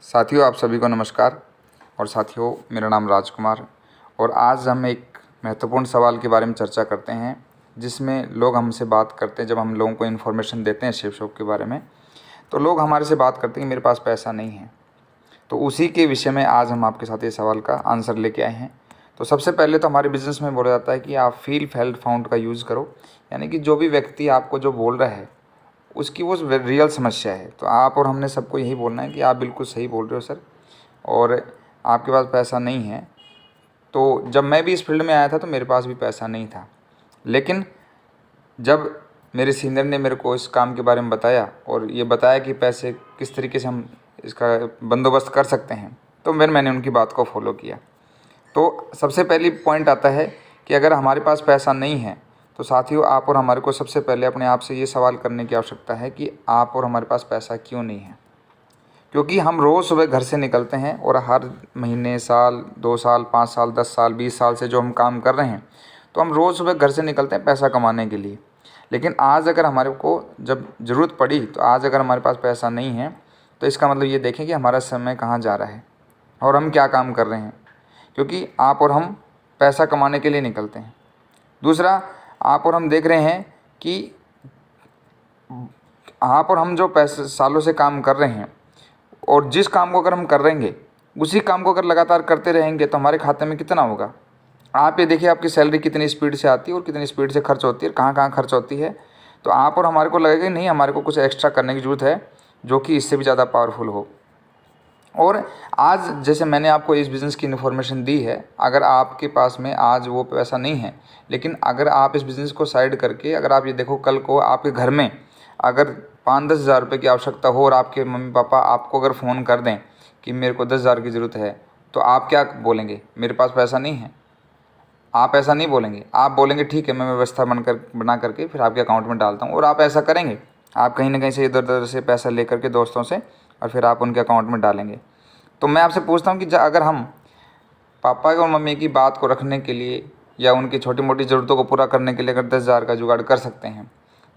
साथियों, आप सभी को नमस्कार। और साथियों, मेरा नाम राजकुमार और आज हम एक महत्वपूर्ण सवाल के बारे में चर्चा करते हैं, जिसमें लोग हमसे बात करते हैं। जब हम लोगों को इन्फॉर्मेशन देते हैं शिव शॉप के बारे में, तो लोग हमारे से बात करते हैं कि मेरे पास पैसा नहीं है। तो उसी के विषय में आज हम आपके साथ ये सवाल का आंसर लेके आए हैं। तो सबसे पहले तो हमारे बिज़नेस में बोला जाता है कि आप फील फेल्ट फाउंड का यूज़ करो, यानी कि जो भी व्यक्ति आपको जो बोल रहा है उसकी वो रियल समस्या है। तो आप और हमने सबको यही बोलना है कि आप बिल्कुल सही बोल रहे हो सर, और आपके पास पैसा नहीं है। तो जब मैं भी इस फील्ड में आया था तो मेरे पास भी पैसा नहीं था, लेकिन जब मेरे सीनियर ने मेरे को इस काम के बारे में बताया और ये बताया कि पैसे किस तरीके से हम इसका बंदोबस्त कर सकते हैं, तो मैंने उनकी बात को फॉलो किया। तो सबसे पहली पॉइंट आता है कि अगर हमारे पास पैसा नहीं है तो साथियों, आप और हमारे को सबसे पहले अपने आप से ये सवाल करने की आवश्यकता है कि आप और हमारे पास पैसा क्यों नहीं है। क्योंकि हम रोज़ सुबह घर से निकलते हैं और हर महीने, साल, 2 साल, 5 साल, 10 साल, 20 साल से जो हम काम कर रहे हैं, तो हम रोज़ सुबह घर से निकलते हैं पैसा कमाने के लिए। लेकिन आज अगर हमारे को जब ज़रूरत पड़ी, तो आज अगर हमारे पास पैसा नहीं है, तो इसका मतलब ये देखें कि हमारा समय कहाँ जा रहा है और हम क्या काम कर रहे हैं। क्योंकि आप और हम पैसा कमाने के लिए निकलते हैं। दूसरा, आप और हम देख रहे हैं कि आप और हम जो पैसे सालों से काम कर रहे हैं, और जिस काम को अगर हम कर रहेंगे, उसी काम को अगर लगातार करते रहेंगे, तो हमारे खाते में कितना होगा। आप ये देखिए, आपकी सैलरी कितनी स्पीड से आती है और कितनी स्पीड से खर्च होती है, कहाँ कहाँ खर्च होती है। तो आप और हमारे को लगेगा कि नहीं, हमारे को कुछ एक्स्ट्रा करने की ज़रूरत है जो कि इससे भी ज़्यादा पावरफुल हो। और आज जैसे मैंने आपको इस बिज़नेस की इन्फॉर्मेशन दी है, अगर आपके पास में आज वो पैसा नहीं है, लेकिन अगर आप इस बिज़नेस को साइड करके, अगर आप ये देखो, कल को आपके घर में अगर 5-10 हज़ार रुपये की आवश्यकता हो और आपके मम्मी पापा आपको अगर फ़ोन कर दें कि मेरे को 10 हज़ार की ज़रूरत है, तो आप क्या बोलेंगे? मेरे पास पैसा नहीं है। आप ऐसा नहीं बोलेंगे, आप बोलेंगे ठीक है, मैं व्यवस्था बना करके फिर आपके अकाउंट में डालता हूँ। और आप ऐसा करेंगे, आप कहीं ना कहीं से इधर उधर से पैसा ले करके दोस्तों से, और फिर आप उनके अकाउंट में डालेंगे। तो मैं आपसे पूछता हूँ कि अगर हम पापा और मम्मी की बात को रखने के लिए या उनकी छोटी मोटी ज़रूरतों को पूरा करने के लिए अगर 10 हज़ार का जुगाड़ कर सकते हैं,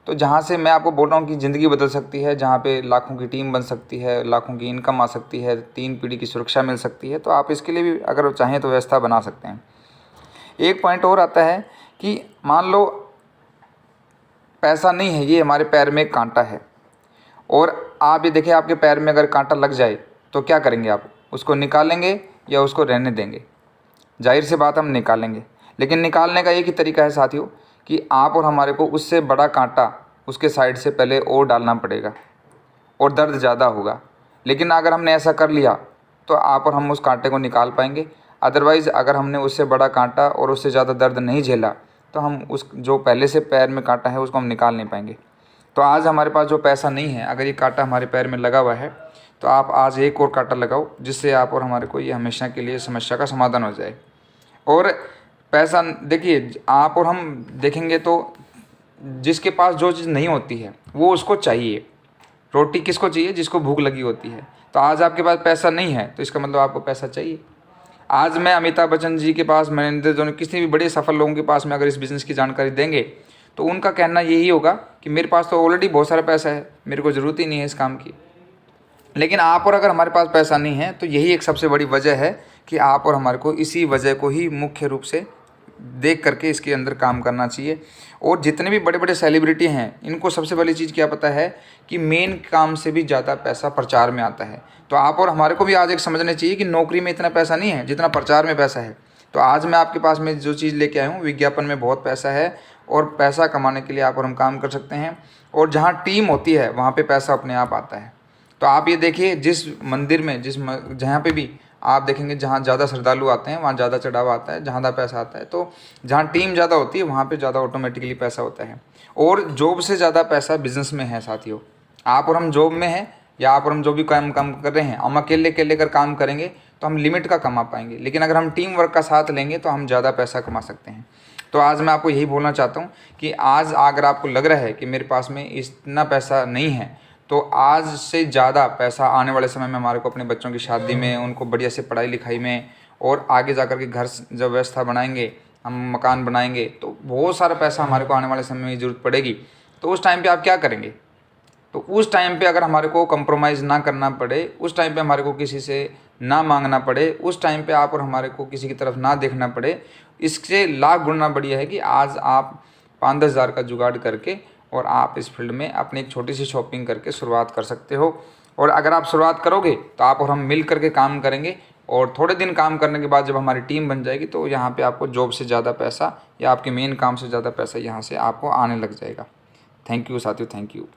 तो जहाँ से मैं आपको बोल रहा हूँ कि ज़िंदगी बदल सकती है, जहाँ पे लाखों की टीम बन सकती है, लाखों की इनकम आ सकती है, 3 पीढ़ी की सुरक्षा मिल सकती है, तो आप इसके लिए भी अगर चाहें तो व्यवस्था बना सकते हैं। एक पॉइंट और आता है कि मान लो पैसा नहीं है, ये हमारे पैर में एक कांटा है, और आप ये देखिए, आपके पैर में अगर कांटा लग जाए तो क्या करेंगे? आप उसको निकालेंगे या उसको रहने देंगे? जाहिर सी बात, हम निकालेंगे। लेकिन निकालने का एक ही तरीका है साथियों, कि आप और हमारे को उससे बड़ा कांटा उसके साइड से पहले और डालना पड़ेगा, और दर्द ज़्यादा होगा। लेकिन अगर हमने ऐसा कर लिया तो आप और हम उस कांटे को निकाल पाएंगे। अदरवाइज़ अगर हमने उससे बड़ा कांटा और उससे ज़्यादा दर्द नहीं झेला, तो हम उस जो पहले से पैर में कांटा है उसको हम निकाल नहीं पाएंगे। तो आज हमारे पास जो पैसा नहीं है, अगर ये कांटा हमारे पैर में लगा हुआ है, तो आप आज एक और कांटा लगाओ, जिससे आप और हमारे को ये हमेशा के लिए समस्या का समाधान हो जाए। और पैसा देखिए, आप और हम देखेंगे तो जिसके पास जो चीज़ नहीं होती है वो उसको चाहिए। रोटी किसको चाहिए? जिसको भूख लगी होती है। तो आज आपके पास पैसा नहीं है, तो इसका मतलब आपको पैसा चाहिए। आज मैं अमिताभ बच्चन जी के पास, महेंद्र धोनी, किसी भी बड़े सफल लोगों के पास में अगर इस बिज़नेस की जानकारी देंगे, तो उनका कहना यही होगा कि मेरे पास तो ऑलरेडी बहुत सारा पैसा है, मेरे को ज़रूरत ही नहीं है इस काम की। लेकिन आप और अगर हमारे पास पैसा नहीं है, तो यही एक सबसे बड़ी वजह है कि आप और हमारे को इसी वजह को ही मुख्य रूप से देख करके इसके अंदर काम करना चाहिए। और जितने भी बड़े बड़े सेलिब्रिटी हैं, इनको सबसे बड़ी चीज़ क्या पता है कि मेन काम से भी ज़्यादा पैसा प्रचार में आता है। तो आप और हमारे को भी आज एक समझना चाहिए कि नौकरी में इतना पैसा नहीं है जितना प्रचार में पैसा है। तो आज मैं आपके पास में जो चीज़ लेके आया हूँ, विज्ञापन में बहुत पैसा है, और पैसा कमाने के लिए आप और हम काम कर सकते हैं। और जहाँ टीम होती है वहाँ पर पैसा अपने आप आता है। तो आप ये देखिए, जिस मंदिर में जहाँ पे भी आप देखेंगे, जहाँ ज़्यादा श्रद्धालु आते हैं वहाँ ज़्यादा चढ़ावा आता है, ज़्यादा पैसा आता है। तो जहाँ टीम ज़्यादा होती है वहाँ पे ज़्यादा ऑटोमेटिकली पैसा होता है। और जॉब से ज़्यादा पैसा बिजनेस में है साथियों। आप और हम जॉब में हैं, या आप और हम जो भी काम कर रहे हैं, हम अकेले अकेले अगर काम करेंगे तो हम लिमिट का कमा पाएंगे। लेकिन अगर हम टीम वर्क का साथ लेंगे तो हम ज़्यादा पैसा कमा सकते हैं। तो आज मैं आपको यही बोलना चाहता हूँ कि आज अगर आपको लग रहा है कि मेरे पास में इतना पैसा नहीं है, तो आज से ज़्यादा पैसा आने वाले समय में हमारे को अपने बच्चों की शादी में, उनको बढ़िया से पढ़ाई लिखाई में, और आगे जा कर के घर जब व्यवस्था बनाएंगे, हम मकान बनाएंगे, तो बहुत सारा पैसा हमारे को आने वाले समय में ज़रूरत पड़ेगी। तो उस टाइम पे आप क्या करेंगे? तो उस टाइम पे अगर हमारे को कंप्रोमाइज़ ना करना पड़े, उस टाइम पे हमारे को किसी से ना मांगना पड़े, उस टाइम पे आप और हमारे को किसी की तरफ ना देखना पड़े, इससे लाख गुना बढ़िया है कि आज आप 5-10 हज़ार का जुगाड़ करके और आप इस फील्ड में अपनी एक छोटी सी शॉपिंग करके शुरुआत कर सकते हो। और अगर आप शुरुआत करोगे तो आप और हम मिल करके काम करेंगे, और थोड़े दिन काम करने के बाद जब हमारी टीम बन जाएगी तो यहाँ पे आपको जॉब से ज़्यादा पैसा या आपके मेन काम से ज़्यादा पैसा यहाँ से आपको आने लग जाएगा। थैंक यू साथियों, थैंक यू।